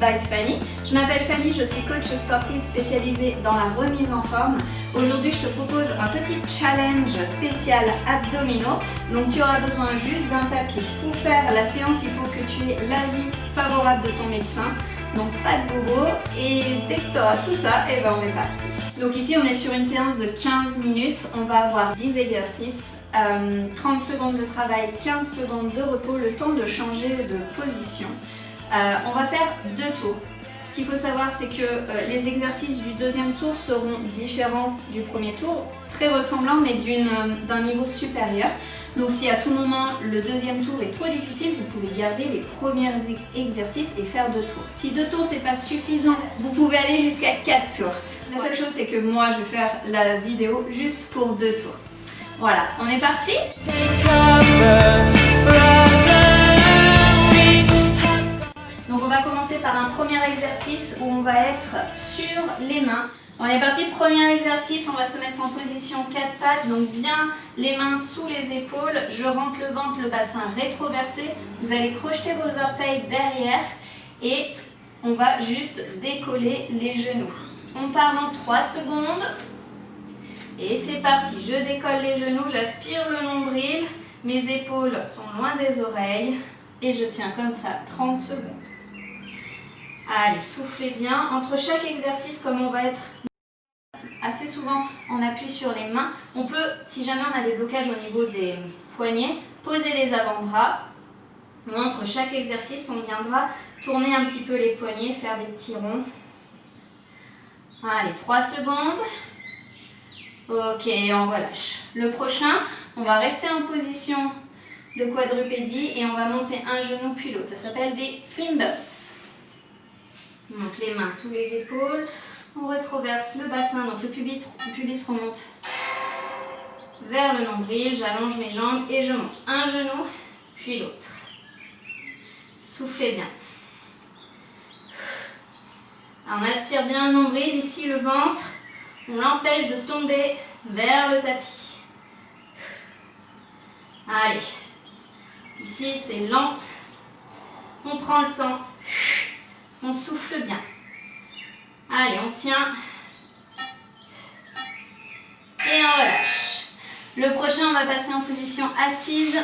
by Fanny. Je m'appelle Fanny, je suis coach sportive spécialisée dans la remise en forme. Aujourd'hui, je te propose un petit challenge spécial abdominaux. Donc tu auras besoin juste d'un tapis. Pour faire la séance, il faut que tu aies l'avis favorable de ton médecin. Donc pas de bobo, et dès que tu auras tout ça, et ben on est parti. Donc ici on est sur une séance de 15 minutes, on va avoir 10 exercices, 30 secondes de travail, 15 secondes de repos, le temps de changer de position. On va faire 2 tours. Ce qu'il faut savoir, c'est que les exercices du deuxième tour seront différents du premier tour, très ressemblants mais d'un niveau supérieur. Donc si à tout moment le deuxième tour est trop difficile, vous pouvez garder les premiers exercices et faire 2 tours. Si 2 tours c'est pas suffisant, vous pouvez aller jusqu'à 4 tours. La seule chose c'est que moi je vais faire la vidéo juste pour 2 tours. Voilà, on est parti? Donc on va commencer par un premier exercice où on va être sur les mains. On est parti, premier exercice, on va se mettre en position 4 pattes, donc bien les mains sous les épaules, je rentre le ventre, le bassin rétroversé, vous allez crocheter vos orteils derrière et on va juste décoller les genoux. On part dans 3 secondes et c'est parti, je décolle les genoux, j'aspire le nombril, mes épaules sont loin des oreilles et je tiens comme ça 30 secondes. Allez, soufflez bien, entre chaque exercice comme on va être assez souvent on appuie sur les mains. On peut, si jamais on a des blocages au niveau des poignets, poser les avant-bras. Entre chaque exercice, on viendra tourner un petit peu les poignets, faire des petits ronds. Allez, 3 secondes. Ok, on relâche. Le prochain, on va rester en position de quadrupédie et on va monter un genou puis l'autre. Ça s'appelle des flimbers. Donc les mains sous les épaules. On rétroverse le bassin, donc le pubis remonte vers le nombril, j'allonge mes jambes et je monte un genou, puis l'autre. Soufflez bien. Alors on aspire bien le nombril, ici le ventre, on l'empêche de tomber vers le tapis. Allez, ici c'est lent, on prend le temps, on souffle bien. Allez, on tient et on relâche. Le prochain, on va passer en position assise.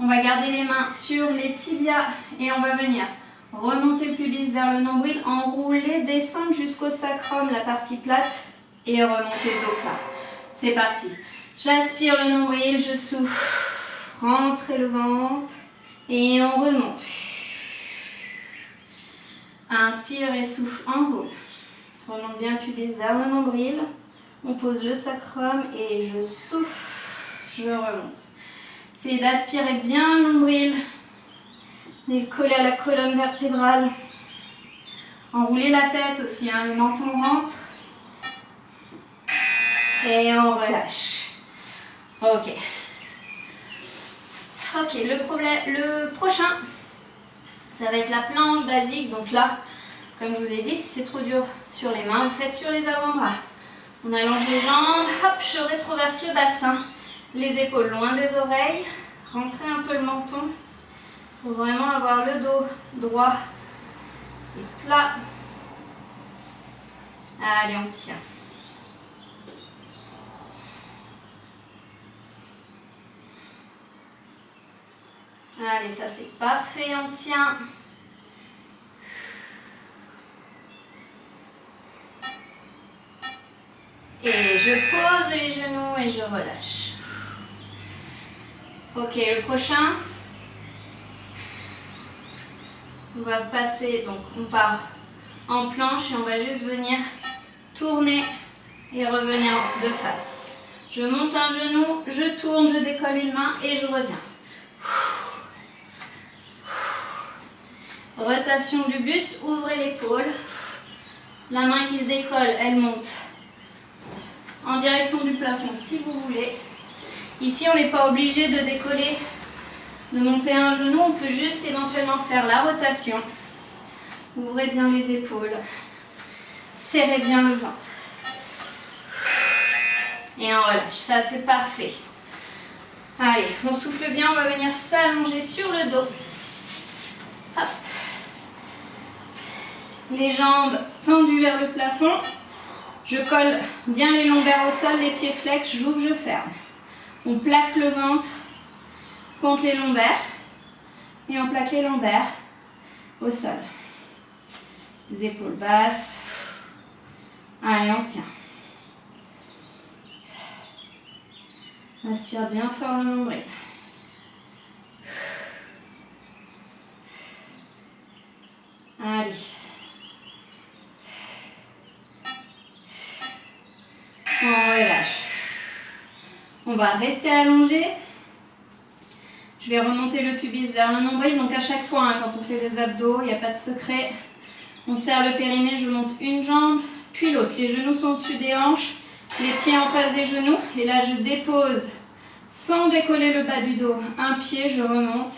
On va garder les mains sur les tibias et on va venir remonter le pubis vers le nombril, enrouler, descendre jusqu'au sacrum, la partie plate, et remonter le dos plat. C'est parti. J'aspire le nombril, je souffle. Rentrez le ventre et on remonte. Inspire et souffle en haut. Remonte bien le pubis vers le nombril. On pose le sacrum et je souffle, je remonte. Essayez d'aspirer bien le nombril. Et coller à la colonne vertébrale. Enroulez la tête aussi, hein, le menton rentre. Et on relâche. Ok. Ok, le prochain. Ça va être la planche basique, donc là, comme je vous ai dit, si c'est trop dur sur les mains, vous faites sur les avant-bras. On allonge les jambes, hop, je rétroverse le bassin, les épaules loin des oreilles, rentrez un peu le menton, pour vraiment avoir le dos droit et plat. Allez, on tient. Allez, ça c'est parfait, on tient. Et je pose les genoux et je relâche. Ok, le prochain. On va passer, donc on part en planche et on va juste venir tourner et revenir de face. Je monte un genou, je tourne, je décolle une main et je reviens. Rotation du buste, ouvrez l'épaule. La main qui se décolle, elle monte en direction du plafond si vous voulez. Ici, on n'est pas obligé de décoller, de monter un genou. On peut juste éventuellement faire la rotation. Ouvrez bien les épaules. Serrez bien le ventre. Et on relâche. Ça, c'est parfait. Allez, on souffle bien. On va venir s'allonger sur le dos. Hop. Les jambes tendues vers le plafond. Je colle bien les lombaires au sol, les pieds flex, j'ouvre, je ferme. On plaque le ventre contre les lombaires et on plaque les lombaires au sol. Les épaules basses. Allez, on tient. Inspire bien fort le nombril. Allez. On relâche. On va rester allongé. Je vais remonter le pubis vers le nombril. Donc à chaque fois, quand on fait les abdos, il n'y a pas de secret. On serre le périnée, je monte une jambe, puis l'autre. Les genoux sont au-dessus des hanches, les pieds en face des genoux. Et là, je dépose sans décoller le bas du dos. Un pied, je remonte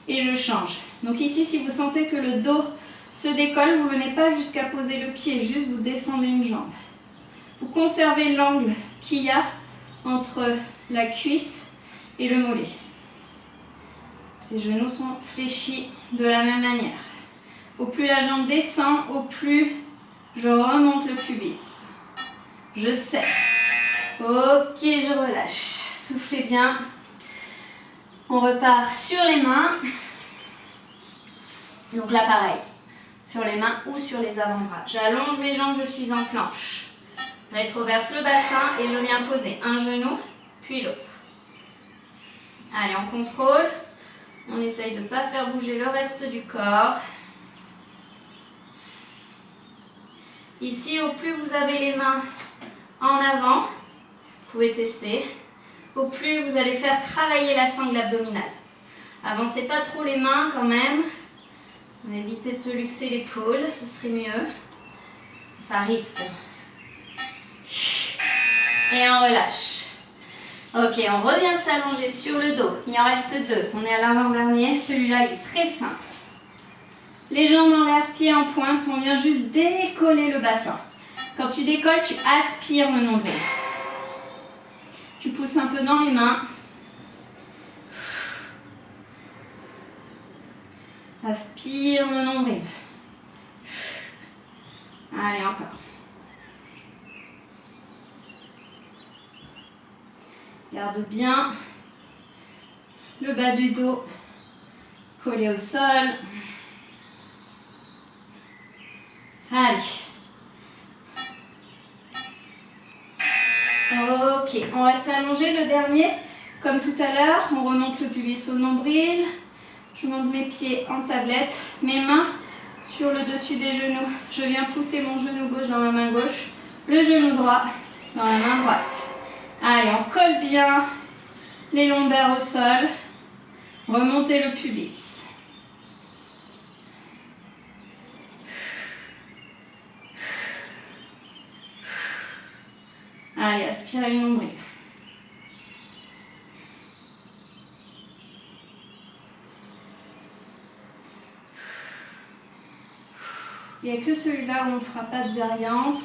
et je change. Donc ici, si vous sentez que le dos se décolle, vous ne venez pas jusqu'à poser le pied, juste vous descendez une jambe. Vous conservez l'angle qu'il y a entre la cuisse et le mollet. Les genoux sont fléchis de la même manière. Au plus la jambe descend, au plus je remonte le pubis. Je serre. Ok, je relâche. Soufflez bien. On repart sur les mains. Donc là, pareil. Sur les mains ou sur les avant-bras. J'allonge mes jambes, je suis en planche. Rétroverse le bassin et je viens poser un genou, puis l'autre. Allez, on contrôle. On essaye de ne pas faire bouger le reste du corps. Ici, au plus vous avez les mains en avant, vous pouvez tester, au plus vous allez faire travailler la sangle abdominale. Avancez pas trop les mains quand même. On va éviter de se luxer l'épaule, ce serait mieux. Ça risque. Et on relâche. Ok, on revient s'allonger sur le dos. Il en reste deux. On est à l'avant-dernier. Celui-là est très simple. Les jambes en l'air, pieds en pointe. On vient juste décoller le bassin. Quand tu décolles, tu aspires le nombril. Tu pousses un peu dans les mains. Aspire le nombril. Allez, encore. Garde bien le bas du dos collé au sol. Allez. Ok, on reste allongé. Le dernier, comme tout à l'heure, on remonte le pubis au nombril. Je monte mes pieds en tablette, mes mains sur le dessus des genoux. Je viens pousser mon genou gauche dans la main gauche, le genou droit dans la main droite. Allez, on colle bien les lombaires au sol. Remontez le pubis. Allez, aspirez le nombril. Il n'y a que celui-là où on ne fera pas de variante.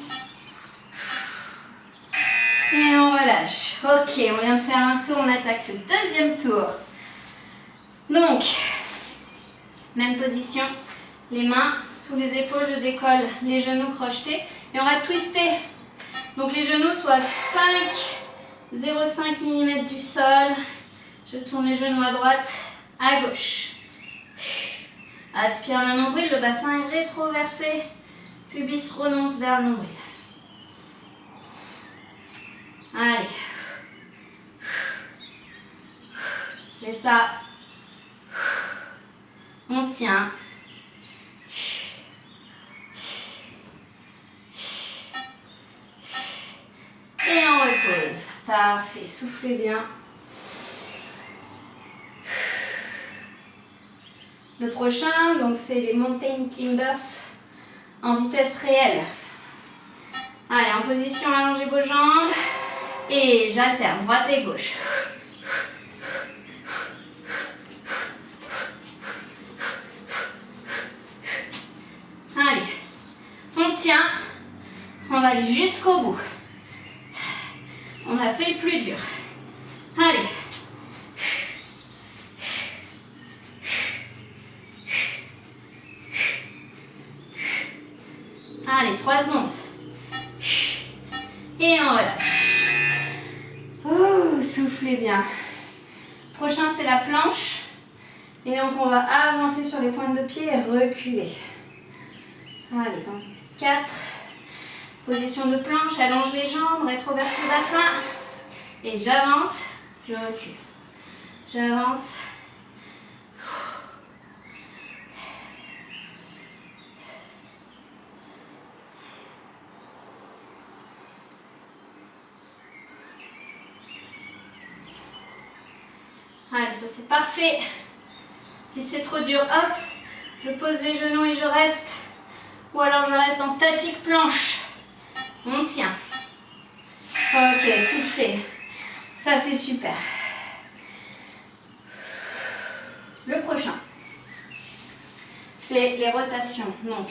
Et on relâche. Ok, on vient de faire un tour, on attaque le deuxième tour. Donc, même position, les mains sous les épaules, je décolle les genoux crochetés. Et on va twister. Donc les genoux soient 0,5 mm du sol. Je tourne les genoux à droite, à gauche. Aspire le nombril, le bassin est rétroversé. Pubis remonte vers le nombril. Allez. C'est ça. On tient. Et on repose. Parfait. Soufflez bien. Le prochain, donc c'est les mountain climbers en vitesse réelle. Allez, en position, allongez vos jambes. Et j'alterne droite et gauche. Allez, on tient. On va aller jusqu'au bout. On a fait le plus dur. Allez. soufflez bien. Prochain, c'est la planche. Et donc, on va avancer sur les pointes de pied et reculer. Allez, dans 4. Position de planche, allonge les jambes, rétroverse le bassin. Et j'avance, je recule. J'avance. Allez, ça c'est parfait. Si c'est trop dur, hop, je pose les genoux et je reste. Ou alors je reste en statique planche. On tient. Ok, soufflez. Ça c'est super. Le prochain, c'est les rotations. Donc,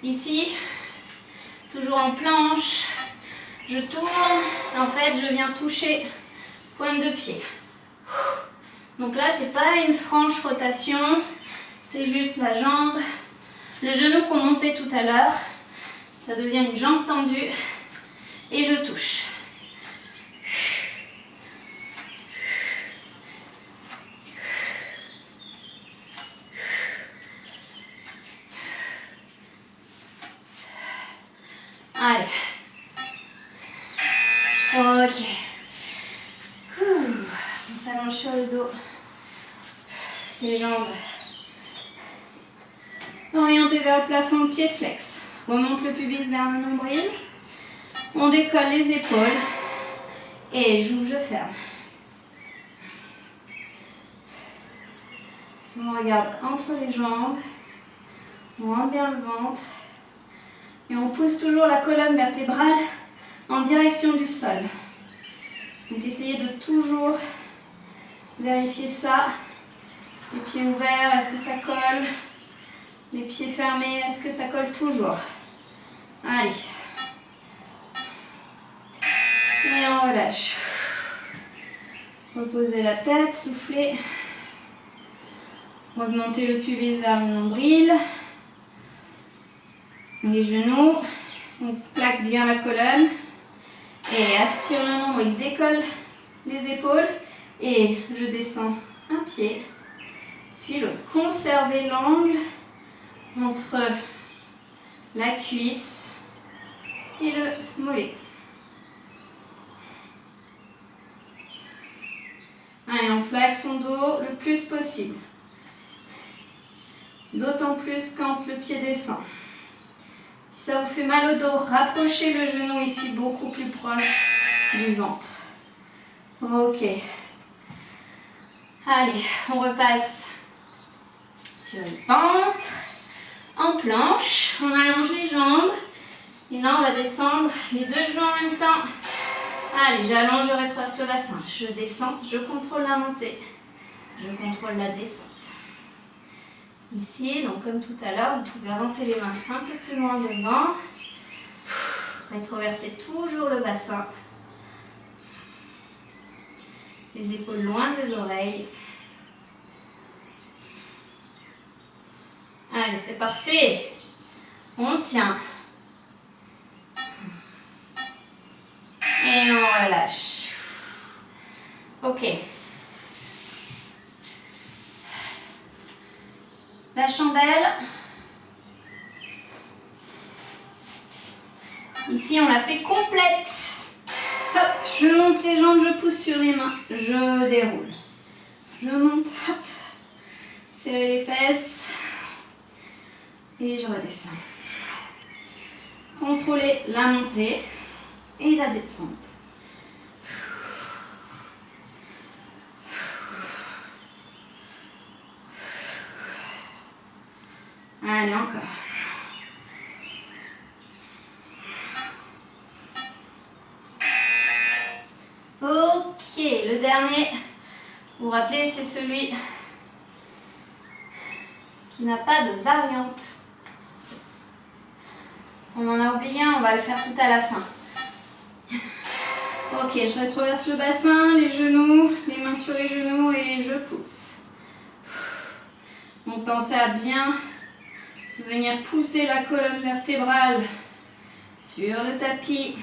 ici, toujours en planche, je tourne. En fait, je viens toucher pointe de pied. Donc là, c'est pas une franche rotation, c'est juste la jambe, le genou qu'on montait tout à l'heure. Ça devient une jambe tendue et je touche. Allez. Ok. On s'allonge sur le dos. Les jambes orientées vers le plafond, pied flex. Remonte le pubis vers le nombril. On décolle les épaules. Et j'ouvre, je ferme. On regarde entre les jambes. On rentre bien le ventre. Et on pousse toujours la colonne vertébrale en direction du sol. Donc essayez de toujours vérifier ça. Les pieds ouverts, est-ce que ça colle? Les pieds fermés, est-ce que ça colle toujours? Allez. Et on relâche. Reposez la tête, soufflez. Remontez le pubis vers le nombril. Les genoux. On plaque bien la colonne. Et aspire le nombril, décolle les épaules. Et je descends un pied. Puis l'autre. Conservez l'angle entre la cuisse et le mollet. Allez, on plaque son dos le plus possible. D'autant plus quand le pied descend. Si ça vous fait mal au dos, rapprochez le genou ici beaucoup plus proche du ventre. Ok. Allez, on repasse sur le ventre, en planche. On allonge les jambes. Et là, on va descendre les deux genoux en même temps. Allez, j'allonge, je rétroverse le bassin. Je descends, je contrôle la montée. Je contrôle la descente. Ici, donc comme tout à l'heure, vous pouvez avancer les mains un peu plus loin devant. Rétroverser toujours le bassin. Les épaules loin des oreilles. Allez, c'est parfait. On tient. Et on relâche. Ok. La chandelle. Ici, on la fait complète. Hop, je monte les jambes, je pousse sur les mains. Je déroule. Je monte, hop. Serrez les fesses. Et je redescends. Contrôlez la montée et la descente. Allez, encore. Ok, le dernier, vous vous rappelez, c'est celui qui n'a pas de variante. On en a oublié un, on va le faire tout à la fin. Ok, je rétroverse le bassin, les genoux, les mains sur les genoux et je pousse. Donc pensez à bien venir pousser la colonne vertébrale sur le tapis.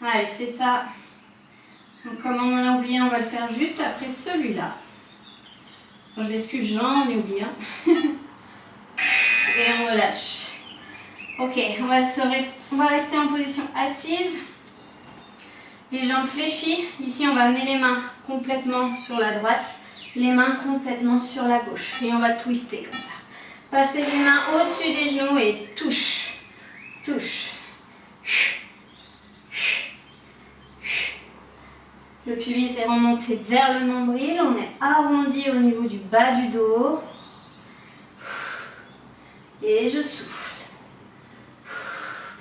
Allez, c'est ça. Donc comme on en a oublié, on va le faire juste après celui-là. Enfin, je m'excuse, j'en ai oublié. Et on relâche. Ok, on va rester en position assise. Les jambes fléchies. Ici, on va amener les mains complètement sur la droite. Les mains complètement sur la gauche. Et on va twister comme ça. Passez les mains au-dessus des genoux et touche. Touche. Le pubis est remonté vers le nombril. On est arrondi au niveau du bas du dos. Et je souffle.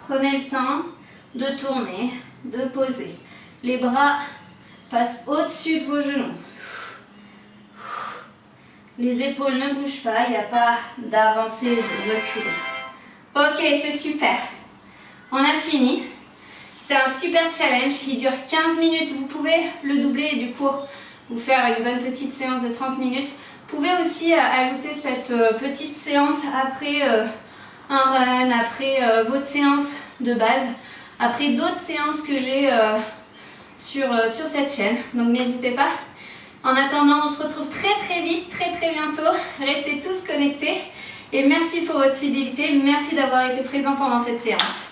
Prenez le temps de tourner, de poser. Les bras passent au-dessus de vos genoux. Les épaules ne bougent pas, il n'y a pas d'avancer, de reculer. Ok, c'est super. On a fini. C'était un super challenge. Il dure 15 minutes. Vous pouvez le doubler et du coup vous faire une bonne petite séance de 30 minutes. Vous pouvez aussi ajouter cette petite séance après un run, après votre séance de base, après d'autres séances que j'ai sur cette chaîne. Donc n'hésitez pas. En attendant, on se retrouve très vite, très bientôt. Restez tous connectés et merci pour votre fidélité. Merci d'avoir été présent pendant cette séance.